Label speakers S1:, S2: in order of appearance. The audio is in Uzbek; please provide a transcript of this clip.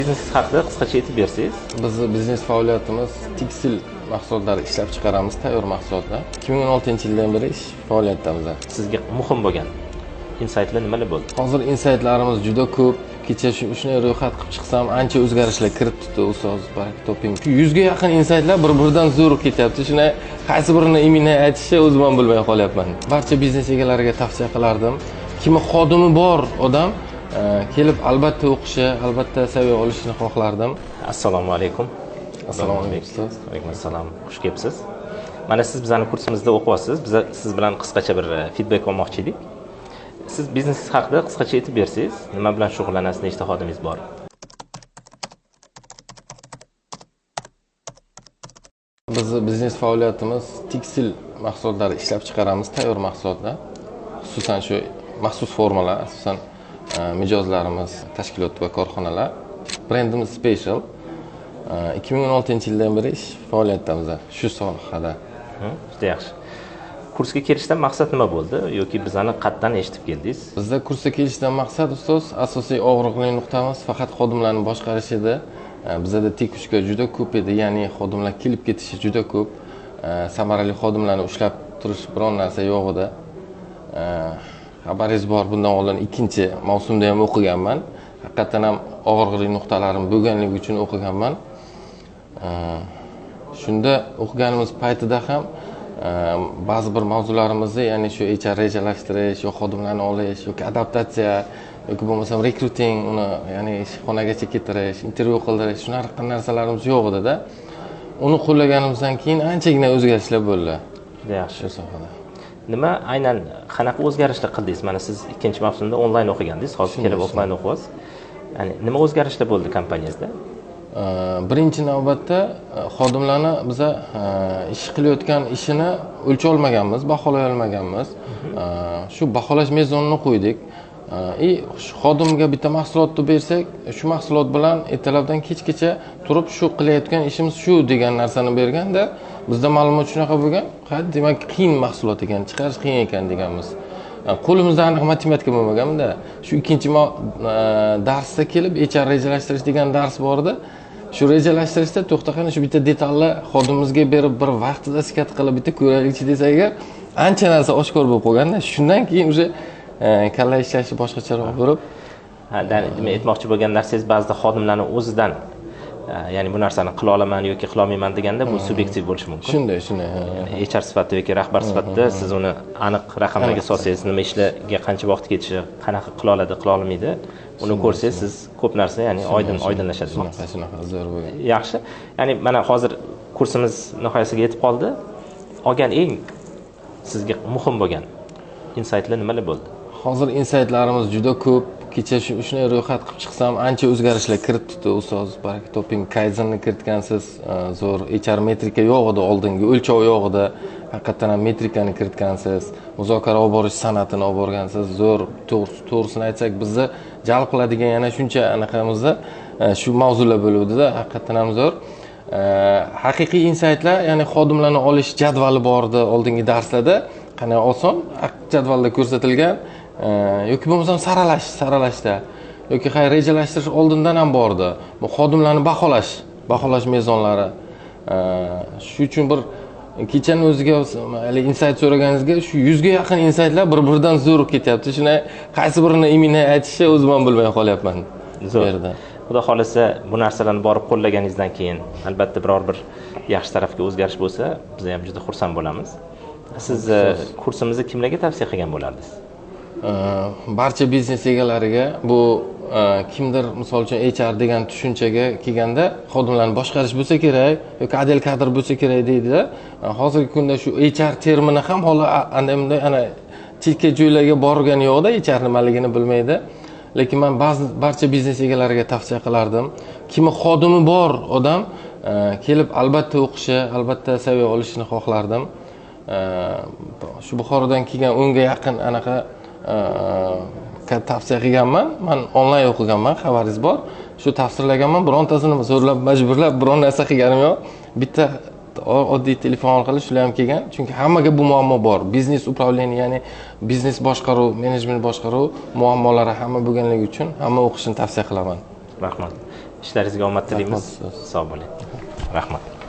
S1: Biznes haqida qisqacha aytib bersangiz.
S2: Bizni biznes faoliyatimiz tekstil mahsulotlari ishlab chiqaramiz, tayyor mahsulotlar. 2016-yildan beri ish faoliyatdamiz.
S1: Sizga muhim bo'lgan insightlar nimalar bo'ldi?
S2: Hozir insightlarimiz juda ko'p. Kecha shunday ro'yxat qilib chiqsam, ancha o'zgarishlar kirib turibdi, ustoz Barak toping. 100 ga yaqin insightlar bir-biridan zo'r ketyapti. Shuni qaysi birini imini aytishni o'zim ham bilmay qolyapman. Barcha biznes egalariga tavsiya qilardim. Kim xodimi bor odam kelib albatta o'qishi, albatta saviya olishini xohlardim.
S1: Assalomu alaykum.
S2: Assalomu alaykum ustoz.
S1: Alaykum assalom. Xush kelibsiz. Mana siz bizning kursimizda o'qiyapsiz. Biz siz bilan qisqacha bir feedback olmoqchi edik. Siz biznes haqida qisqacha aytib bersangiz, nima bilan shug'ullanasiz, nechta xodimingiz bor?
S2: Bizni biznes faoliyatimiz tekstil mahsulotlari ishlab chiqaramiz, tayyor mahsulotlar. Xususan shu maxsus formalar, asosan mijozlarimiz, tashkilot va korxonalar. Brendimiz Special 2016-yildan beri ish faoliyatdamiz shu sohada.
S1: Juda yaxshi. Kursga kelishdan maqsad nima bo'ldi yoki bizani qayerdan eshitib keldingiz?
S2: Bizda kursga kelishdan maqsad ustoz, asosiy og'riqli nuqtamiz faqat xodimlarni boshqarish edi. Bizda tekushka juda ko'p edi, ya'ni xodimlar kelib ketishi juda ko'p. Samarali xodimlarni ushlab turish biron narsa yo'q edi. Xabaringiz bor, bundan oldin ikkinchi mavsumda ham o'qiganman. Haqiqatan ham og'riqli nuqtalarim bo'lganligi uchun o'qiganman. Shunda o'qiganimiz paytida ham ba'zi bir mavzularimizni, ya'ni shu HR rejalashtirish, yoki xodimlarni olish, yoki adaptatsiya, yoki bo'lmasam rekruting, uni ya'ni ishxonagacha keltirish, intervyu qildirish, shunaqa narsalarimiz yo'q edi-da. Uni qo'llaganimizdan keyin anchagina o'zgarishlar bo'ldi.
S1: Juda yaxshi.
S2: Shu sohada.
S1: Nima aynan qanaqa o'zgarishlar qildingiz? Mana siz ikkinchi mavsumda onlayn o'qigandingiz, hozir kelib offlayn o'qiyapsiz. Ya'ni nima o'zgarishlar bo'ldi kompaniyangizda?
S2: Birinchi navbatda xodimlarni biza ish qilayotgan ishini o'lcha olmaganmiz, baholay olmaganmiz. Shu baholash mezonini qo'ydik. Xodimga bitta mahsulotni bersak, shu mahsulot bilan ertalabdan kechgacha turib shu qilayotgan ishimiz shu degan narsani berganda, bizda ma'lumot shunaqa bo'lgan, demak qiyin mahsulot ekan, chiqarish qiyin ekan deganmiz. Qo'limizda aniq matematika bo'lmagan-da. Shu ikkinchi darsda kelib HR rejalashtirish degan dars bor edi. Shu rejalashtirishda to'xtaqani shu bitta detalni xodimimizga berib bir vaqtida skat qilib bitta ko'raylikchi desak, ancha narsa oshkor bo'lib qolganda, shundan keyin o'sha kalla ishlashi boshqacharoq bo'lib,
S1: demak aytmoqchi bo'lgan narsangiz ba'zida xodimlarning o'zidan ya'ni bu narsani qila olaman yoki qila olmayman deganda bu subyektiv bo'lishi mumkin.
S2: Shunday.
S1: HR sifatida yoki rahbar sifatida siz uni aniq raqamlarga solsangiz, nima ishlarga qancha vaqt ketishi, qanaqa qila oladi, qila olmaydi, uni ko'rsangiz siz ko'p narsa ya'ni oydinlashadi.
S2: Shunaqa zo'r bo'lgan.
S1: Yaxshi. Ya'ni mana hozir kursimiz nihoyasiga yetib qoldi. Olgan eng sizga muhim bo'lgan insightlar nimalar bo'ldi?
S2: Hozir insightlarimiz juda ko'p. Kecha shunday ro'yxat qilib chiqsam, ancha o'zgarishlar kirib turibdi, ustoz Barak toping. Kaizenni kiritgansiz, zo'r HR metrika yo'q edi, oldingi o'lchov yo'q edi. Haqiqatan ham metrikani kiritgansiz, muzokara olib borish san'atini olib borgansiz, zo'r. To'g'risini aytsak, bizni jalb qiladigan yana shuncha anaqamizda shu mavzular bo'luvdi-da, haqiqatan ham zo'r. Haqiqiy insightlar, ya'ni xodimlarni olish jadvali bor edi oldingi darslarda, qanday oson jadvalda ko'rsatilgan. Yoki bo'lmasam saralashda yoki rejalashtirish oldindan ham bordi. Bu xodimlarni baholash mezonlari. Shu uchun bir kechani o'ziga hali insight so'raganingizga shu 100 ga yaqin insightlar bir-biridan zo'r ketyapti. Shuni qaysi birini imini aytishni o'zim ham bilmay qolyapman. Zo'r.
S1: Xudo xolasa bu narsalarni borib qo'llaganingizdan keyin albatta biror bir yaxshi tarafga o'zgarish bo'lsa, biz ham juda xursand bo'lamiz. Siz kursimizni kimlarga tavsiya qilgan bo'lardingiz?
S2: Barcha biznes egalariga, bu kimdir misol uchun HR degan tushunchaga kelganda xodimlarni boshqarish bo'lsa kerak yoki adel kadr bo'lsa kerak deydi-da. Hozirgi kunda shu HR termini ham hali ana chekka joylarga borgani yo'qda, HR nimaligini bilmaydi. Lekin men barcha biznes egalariga tavsiya qilardim. Kim xodimi bor odam kelib albatta o'qishi, albatta saviya olishini xohlardim. Shu Buxorodan kelgan 10 ga yaqin anaqa tavsiya qilganman. Men onlayn o'qiganman, xabaringiz bor. Shu tavsirlaganman, birontasini zo'rlab, majburlab biron narsa qilganim yo'q. Bitta oddiy telefon orqali shular ham kelgan. Chunki hammaga bu muammo bor. Biznes upravleniya, ya'ni biznes boshqaruv, menejment boshqaruv muammolari hamma bo'lganligi uchun hamma o'qishni tavsiya qilaman.
S1: Rahmat. ishlaringizga omad tilaymiz.
S2: Rahmat ustoz.
S1: Sog' bo'ling. Rahmat.